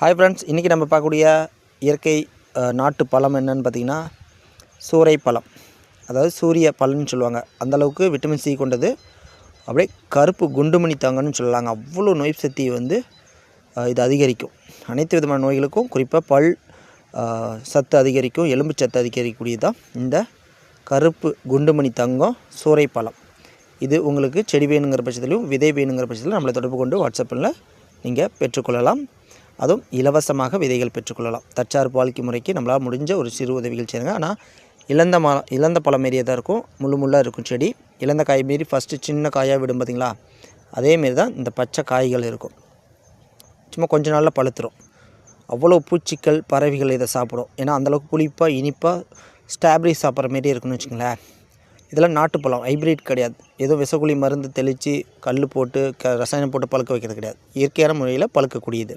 Hi friends, இன்றைக்கி நம்ம பார்க்கக்கூடிய இயற்கை நாட்டு பழம் என்னென்னு பார்த்திங்கன்னா சூரை பழம். அதாவது சூரிய பழம்னு சொல்லுவாங்க. அந்தளவுக்கு விட்டமின் சி கொண்டது. அப்படியே கருப்பு குண்டுமணி தங்கன்னு சொல்லலாங்க. அவ்வளோ நோய் சக்தி இது அதிகரிக்கும். அனைத்து விதமான நோய்களுக்கும் குறிப்பாக பல் சத்து அதிகரிக்கும், எலும்பு சத்து அதிகரிக்கக்கூடியது தான் இந்த கருப்பு குண்டுமணி தங்கம் சூரை பழம். இது உங்களுக்கு செடி வேணுங்கிற பட்சத்திலும் விதை வேணுங்கிற பட்சத்திலும் நம்மளை தொடர்பு கொண்டு வாட்ஸ்அப்பில் நீங்கள் பெற்றுக்கொள்ளலாம். அதுவும் இலவசமாக விதைகள் பெற்றுக்கொள்ளலாம். தற்சார்பு வாழ்க்கை முறைக்கு நம்மளால் முடிஞ்ச ஒரு சிறு உதவிகள் செய்யுங்க. ஆனால் இழந்த பழம் மாரியே தான் இருக்கும், முள்ளாக இருக்கும் செடி. இழந்த காய் மாரி ஃபஸ்ட்டு சின்ன காயாக விடும் பார்த்திங்களா, அதேமாரி தான் இந்த பச்சை காய்கள் இருக்கும். சும்மா கொஞ்ச நாளில் பழுத்துரும். அவ்வளோ பூச்சிகள் பறவைகள் இதை சாப்பிடும். ஏன்னா அந்தளவுக்கு புளிப்பாக இனிப்பாக ஸ்ட்ராபெரி சாப்பிட்ற மாரி இருக்குன்னு வச்சுங்களேன். இதெல்லாம் நாட்டுப்பழம், ஹைப்ரிட் கிடையாது. ஏதோ விஷக்குழி மருந்து தெளித்து கல் போட்டு ரசாயனம் போட்டு பழுக்க வைக்கிறது கிடையாது. இயற்கையான முறையில் பழுக்கக்கூடியது.